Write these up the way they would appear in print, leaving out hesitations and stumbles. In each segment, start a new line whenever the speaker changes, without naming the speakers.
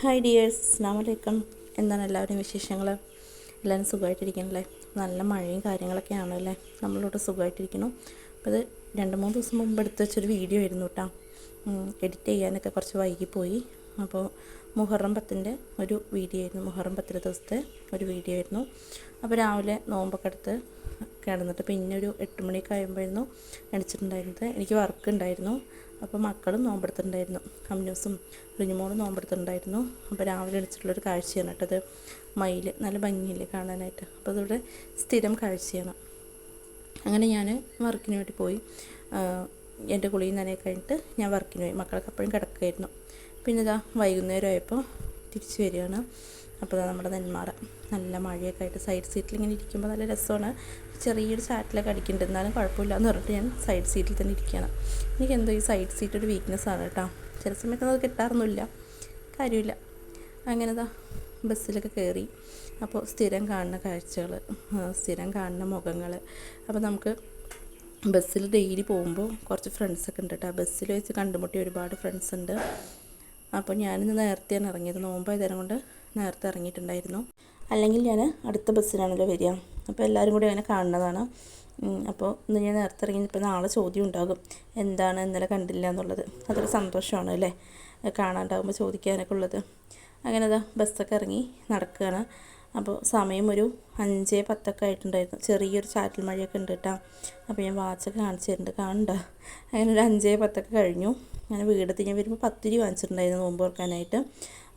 Hi dears, അസ്സലാമു അലൈക്കും. എന്താണ് എല്ലാവരുടെയും വിശേഷങ്ങൾ? എല്ലാവരും സുഖമായിട്ടിരിക്കണല്ലേ? നല്ല മഴയും കാര്യങ്ങളൊക്കെയാണ് അല്ലേ? നമ്മളിവിടെ സുഖമായിട്ടിരിക്കുന്നു. അപ്പോൾ ഇത് 2-3 ദിവസം മുമ്പ് എടുത്ത് വെച്ചൊരു വീഡിയോ ആയിരുന്നു കേട്ടോ. എഡിറ്റ് ചെയ്യാനൊക്കെ കുറച്ച് വൈകിപ്പോയി. അപ്പോൾ മുഹറം 10-ൻ്റെ ഒരു വീഡിയോ ആയിരുന്നു. മുഹറം 10 ദിവസത്തെ ഒരു വീഡിയോ ആയിരുന്നു. അപ്പോൾ രാവിലെ നോമ്പൊക്കെ എടുത്ത് കിടന്നിട്ട് പിന്നെ ഒരു 8 മണിയൊക്കെ ആകുമ്പോഴായിരുന്നു എണിച്ചിട്ടുണ്ടായിരുന്നത്. എനിക്ക് വർക്ക് ഉണ്ടായിരുന്നു. അപ്പോൾ മക്കളും നോമ്പെടുത്തിട്ടുണ്ടായിരുന്നു. അമ്നൂസും റിനിമോളും നോമ്പെടുത്തിട്ടുണ്ടായിരുന്നു. അപ്പോൾ രാവിലെ എണിച്ചിട്ടുള്ളൊരു കാഴ്ചയാണ് കേട്ടത്. മയിൽ നല്ല ഭംഗിയില്ലേ കാണാനായിട്ട്. അപ്പോൾ അതിവിടെ സ്ഥിരം കാഴ്ചയാണ്. അങ്ങനെ ഞാൻ വർക്കിന് വേണ്ടി പോയി. എൻ്റെ കുളിയും നനയൊക്കെ കഴിഞ്ഞിട്ട് ഞാൻ വർക്കിന് പോയി. മക്കളൊക്കെ അപ്പോഴും കിടക്കുകയായിരുന്നു. പിന്നെ ഇതാ വൈകുന്നേരം ആയപ്പോൾ തിരിച്ച് വരികയാണ്. അപ്പോൾ നമ്മുടെ നെന്മാറ നല്ല മഴയൊക്കെ ആയിട്ട് സൈഡ് സീറ്റിൽ ഇങ്ങനെ ഇരിക്കുമ്പോൾ നല്ല രസമാണ്. ചെറിയൊരു ചാറ്റിലൊക്കെ അടിക്കുന്നുണ്ട്, എന്നാലും കുഴപ്പമില്ല എന്ന് പറഞ്ഞിട്ട് ഞാൻ സൈഡ് സീറ്റിൽ തന്നെ ഇരിക്കുകയാണ്. എനിക്കെന്തോ ഈ സൈഡ് സീറ്റ് ഒരു വീക്ക്നെസ്സാണ് കേട്ടോ. ചില സമയത്തൊന്നും അത് കിട്ടാറൊന്നുമില്ല, കാര്യമില്ല. അങ്ങനെതാ ബസ്സിലൊക്കെ കയറി. അപ്പോൾ സ്ഥിരം കാണുന്ന കാഴ്ചകൾ, സ്ഥിരം കാണുന്ന മുഖങ്ങൾ. അപ്പോൾ നമുക്ക് ബസ്സിൽ ഡെയിലി പോകുമ്പോൾ കുറച്ച് ഫ്രണ്ട്സൊക്കെ ഉണ്ട് കേട്ടോ. ബസ്സിൽ വെച്ച് കണ്ടുമുട്ടിയ ഒരുപാട് ഫ്രണ്ട്സ് ഉണ്ട്. അപ്പോൾ ഞാനിന്ന് നേരത്തെയാണ് ഇറങ്ങിയത്. നോമ്പായതരം കൊണ്ട് നേരത്തെ ഇറങ്ങിയിട്ടുണ്ടായിരുന്നു. അല്ലെങ്കിൽ ഞാൻ അടുത്ത ബസ്സിലാണല്ലോ വരിക. അപ്പോൾ എല്ലാവരും കൂടി അങ്ങനെ കാണുന്നതാണ്. അപ്പോൾ ഇന്ന് ഞാൻ നേരത്തെ ഇറങ്ങി. ഇപ്പോൾ നാളെ ചോദ്യം ഉണ്ടാകും, എന്താണ് ഇന്നലെ കണ്ടില്ല എന്നുള്ളത്. അതൊരു സന്തോഷമാണ് അല്ലേ, കാണാണ്ടാകുമ്പോൾ ചോദിക്കാനൊക്കെ ഉള്ളത്. അങ്ങനെ അതാ ബസ്സൊക്കെ ഇറങ്ങി നടക്കുകയാണ്. അപ്പോൾ സമയം ഒരു 5:10 ആയിട്ടുണ്ടായിരുന്നു. ചെറിയൊരു ചാറ്റൽ മഴയൊക്കെ ഉണ്ട് കേട്ടോ. അപ്പോൾ ഞാൻ വാച്ചൊക്കെ കാണിച്ചു തരുന്നുണ്ട്, കാണണ്ട. അങ്ങനെ ഒരു 5:10 കഴിഞ്ഞു. അങ്ങനെ വീടെത്തി ഞാൻ വരുമ്പോൾ പത്തിരി വാങ്ങിച്ചിട്ടുണ്ടായിരുന്നു നോമ്പ് തുറക്കാനായിട്ട്.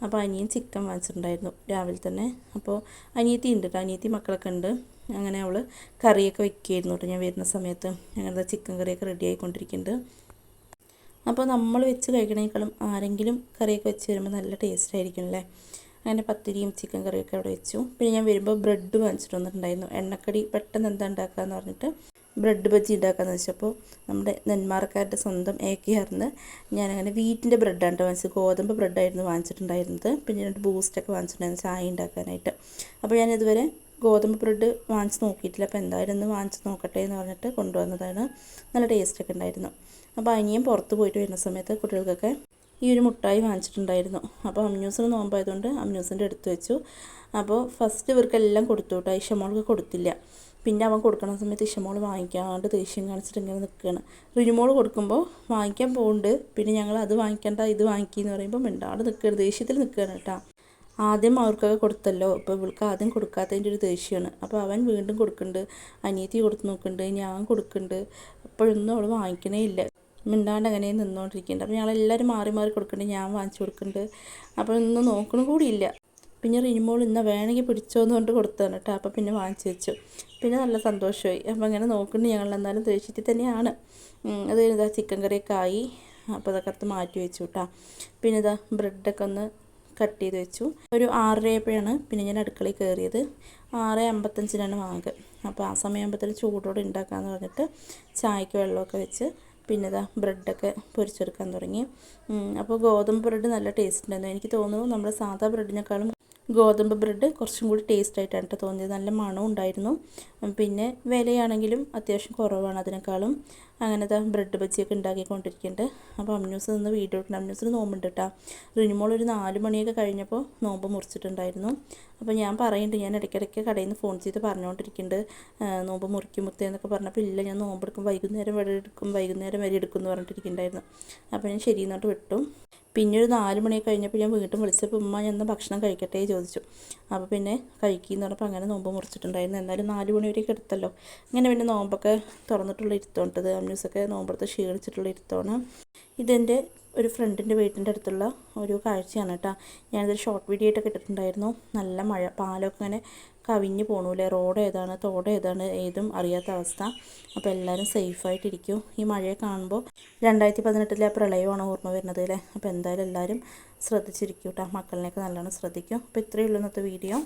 അപ്പോൾ അനിയൻ ചിക്കൻ വാങ്ങിച്ചിട്ടുണ്ടായിരുന്നു രാവിലെ തന്നെ. അപ്പോൾ അനിയത്തി ഉണ്ട് കേട്ടോ, അനിയത്തി മക്കളൊക്കെ ഉണ്ട്. അങ്ങനെ അവൾ കറിയൊക്കെ വെക്കുകയായിരുന്നു കേട്ടോ ഞാൻ വരുന്ന സമയത്ത്. അങ്ങനത്തെ ചിക്കൻ കറിയൊക്കെ റെഡി ആയിക്കൊണ്ടിരിക്കുന്നുണ്ട്. അപ്പോൾ നമ്മൾ വെച്ച് കഴിക്കണേക്കാളും ആരെങ്കിലും കറിയൊക്കെ വെച്ച് വരുമ്പോൾ നല്ല ടേസ്റ്റ് ആയിരിക്കും അല്ലേ. അങ്ങനെ പത്തിരിയും ചിക്കൻ കറിയൊക്കെ അവിടെ വെച്ചു. പിന്നെ ഞാൻ വരുമ്പോൾ ബ്രെഡ് വാങ്ങിച്ചിട്ട് വന്നിട്ടുണ്ടായിരുന്നു. എണ്ണക്കടി പെട്ടെന്ന് എന്താ ഉണ്ടാക്കുകയെന്ന് പറഞ്ഞിട്ട് ബ്രെഡ് ബജ്ജി ഉണ്ടാക്കാമെന്ന് വെച്ചപ്പോൾ നമ്മുടെ നെന്മാറക്കാരുടെ സ്വന്തം AKRന്ന് ഞാനങ്ങനെ വീറ്റിൻ്റെ ബ്രെഡാണ് വാങ്ങിച്ചത്. ഗോതമ്പ് ബ്രെഡായിരുന്നു വാങ്ങിച്ചിട്ടുണ്ടായിരുന്നത്. പിന്നെ 2 ബൂസ്റ്റൊക്കെ വാങ്ങിച്ചിട്ടുണ്ടായിരുന്നു ചായ ഉണ്ടാക്കാനായിട്ട്. അപ്പോൾ ഞാനിതുവരെ ഗോതമ്പ് ബ്രെഡ് വാങ്ങിച്ച് നോക്കിയിട്ടില്ല. അപ്പോൾ എന്തായാലും ഒന്ന് വാങ്ങിച്ച് നോക്കട്ടെ എന്ന് പറഞ്ഞിട്ട് കൊണ്ടുവന്നതാണ്. നല്ല ടേസ്റ്റൊക്കെ ഉണ്ടായിരുന്നു. അപ്പോൾ അനിയൻ പുറത്ത് പോയിട്ട് വരുന്ന സമയത്ത് കുട്ടികൾക്കൊക്കെ ഈ ഒരു മുട്ടായി വാങ്ങിച്ചിട്ടുണ്ടായിരുന്നു. അപ്പോൾ അമ്നൂസിന് നോമ്പായതുകൊണ്ട് അമ്നൂസിൻ്റെ എടുത്ത് വെച്ചു. അപ്പോൾ ഫസ്റ്റ് ഇവർക്കെല്ലാം കൊടുത്തു കേട്ടോ. ഇഷമോൾക്ക് കൊടുത്തില്ല. പിന്നെ അവൻ കൊടുക്കണ സമയത്ത് ഇഷമോൾ വാങ്ങിക്കാണ്ട് ദേഷ്യം കാണിച്ചിട്ട് ഇങ്ങനെ നിൽക്കുകയാണ്. റിനിമോൾ കൊടുക്കുമ്പോൾ വാങ്ങിക്കാൻ പോകുന്നുണ്ട്. പിന്നെ ഞങ്ങൾ അത് വാങ്ങിക്കേണ്ട ഇത് വാങ്ങിക്കുകയെന്ന് പറയുമ്പോൾ മിണ്ടാണ്ട് നിൽക്കുകയാണ്, ദേഷ്യത്തിൽ നിൽക്കുകയാണ് കേട്ടോ. ആദ്യം അവർക്കൊക്കെ കൊടുത്തല്ലോ, ഇപ്പോൾ ഇവൾക്ക് ആദ്യം കൊടുക്കാത്തതിൻ്റെ ഒരു ദേഷ്യമാണ്. അപ്പോൾ അവൻ വീണ്ടും കൊടുക്കുന്നുണ്ട്, അനിയത്തി കൊടുത്ത് നോക്കുന്നുണ്ട്, ഞാൻ കൊടുക്കുന്നുണ്ട്. അപ്പോഴൊന്നും അവൾ വാങ്ങിക്കണേ ഇല്ല, മിണ്ടാണ്ട് അങ്ങനെ നിന്നുകൊണ്ടിരിക്കുന്നുണ്ട്. അപ്പോൾ ഞങ്ങളെല്ലാവരും മാറി മാറി കൊടുക്കുന്നുണ്ട്, ഞാൻ വാങ്ങിച്ചു കൊടുക്കുന്നുണ്ട്. അപ്പോൾ ഒന്നും നോക്കണ കൂടിയില്ല. പിന്നെ റിനിമോൾ ഇന്ന് വേണമെങ്കിൽ പിടിച്ചോന്ന് കൊണ്ട് കൊടുത്തതാണ് കേട്ടോ. അപ്പോൾ പിന്നെ വാങ്ങിച്ചു വെച്ചു. പിന്നെ നല്ല സന്തോഷമായി. അപ്പോൾ അങ്ങനെ നോക്കുന്നുണ്ട്. ഞങ്ങൾ എന്നാലും ദേഷ്യത്തിൽ തന്നെയാണ്. അത് ഇതാ ചിക്കൻ കറിയൊക്കെ ആയി. അപ്പോൾ അതൊക്കെ അടുത്ത് മാറ്റി വെച്ചു കേട്ടോ. പിന്നെ ഇതാ ബ്രെഡൊക്കെ ഒന്ന് കട്ട് ചെയ്ത് വെച്ചു. ഒരു 6:30 ആയപ്പോഴാണ് പിന്നെ ഞാൻ അടുക്കളയിൽ കയറിയത്. 6:55 വാങ്ങുക. അപ്പോൾ ആ സമയമാകുമ്പോഴത്തേനും ചൂടോടെ ഉണ്ടാക്കാമെന്ന് പറഞ്ഞിട്ട് ചായക്ക് വെള്ളമൊക്കെ വെച്ച് പിന്നെ ഇതാ ബ്രെഡൊക്കെ പൊരിച്ചെടുക്കാൻ തുടങ്ങി. അപ്പോൾ ഗോതമ്പ് ബ്രെഡ് നല്ല ടേസ്റ്റ് ഉണ്ടായിരുന്നു. എനിക്ക് തോന്നുന്നു നമ്മുടെ സാധാ ബ്രെഡിനേക്കാളും ഗോതമ്പ് ബ്രെഡ് കുറച്ചും കൂടി ടേസ്റ്റ് ആയിട്ടാണ് കേട്ടോ തോന്നിയത്. നല്ല മണവും ഉണ്ടായിരുന്നു. പിന്നെ വിലയാണെങ്കിലും അത്യാവശ്യം കുറവാണ് അതിനേക്കാളും. അങ്ങനത്തെ ബ്രെഡ് ബജ്ജിയൊക്കെ ഉണ്ടാക്കിക്കൊണ്ടിരിക്കുന്നുണ്ട്. അപ്പോൾ അമ്നൂസ് നിന്ന് വീഡിയോ എടുക്കണം. അമ്നൂസിന് നോമ്പുണ്ട് കേട്ടോ. റിനിമോൾ ഒരു 4 മണിയൊക്കെ കഴിഞ്ഞപ്പോൾ നോമ്പ് മുറിച്ചിട്ടുണ്ടായിരുന്നു. അപ്പോൾ ഞാൻ പറയുന്നുണ്ട്, ഞാൻ ഇടയ്ക്കിടയ്ക്ക് കടയിൽ നിന്ന് ഫോൺ ചെയ്ത് പറഞ്ഞുകൊണ്ടിരിക്കുന്നുണ്ട്, നോമ്പ് മുറിക്കും മുത്തേന്നൊക്കെ പറഞ്ഞപ്പോൾ ഇല്ല, ഞാൻ നോമ്പെടുക്കും, വൈകുന്നേരം വരെ എടുക്കും, വൈകുന്നേരം വരെ എടുക്കും എന്ന് പറഞ്ഞിട്ടിരിക്കുന്നുണ്ടായിരുന്നു. അപ്പോൾ ഞാൻ ശരി എന്നിട്ട് വിട്ടു. പിന്നെ ഒരു 4 മണിയൊക്കെ കഴിഞ്ഞപ്പോൾ ഞാൻ വീണ്ടും വിളിച്ചപ്പോൾ ഉമ്മ ഞാൻ ഭക്ഷണം കഴിക്കട്ടെ ചോദിച്ചു. അപ്പോൾ പിന്നെ കഴിക്കുമെന്ന് പറഞ്ഞപ്പോൾ അങ്ങനെ നോമ്പ് മുറിച്ചിട്ടുണ്ടായിരുന്നു. എന്നാലും 4 മണി വരെയൊക്കെ എടുത്തല്ലോ. ഇങ്ങനെ പിന്നെ നോമ്പൊക്കെ തുറന്നിട്ടുള്ള ഇരുത്തോണ്ടത്. അമ്നൂസൊക്കെ നോമ്പെടുത്ത് ക്ഷീണിച്ചിട്ടുള്ള ഇരുത്തോണ്. ഇതെൻ്റെ ഒരു ഫ്രണ്ടിൻ്റെ വീട്ടിൻ്റെ അടുത്തുള്ള ഒരു കാഴ്ചയാണ് കേട്ടോ. ഞാനിതൊരു ഷോർട്ട് വീഡിയോ ആയിട്ടൊക്കെ ഇട്ടിട്ടുണ്ടായിരുന്നു. നല്ല മഴ, പാലമൊക്കെ ഇങ്ങനെ കവിഞ്ഞ് പോകണൂല്ലേ, റോഡ് ഏതാണ് തോട് ഏതാണ് ഏതും അറിയാത്ത അവസ്ഥ. അപ്പോൾ എല്ലാവരും സേഫായിട്ടിരിക്കും. ഈ മഴയെ കാണുമ്പോൾ 2018 പ്രളയമാണ് ഓർമ്മ വരുന്നത് അല്ലേ. അപ്പോൾ എന്തായാലും എല്ലാവരും ശ്രദ്ധിച്ചിരിക്കും കേട്ടോ. മക്കളിനെയൊക്കെ നല്ലോണം ശ്രദ്ധിക്കും. അപ്പോൾ ഇത്രയേ ഉള്ളൂ ഇന്നത്തെ വീഡിയോ.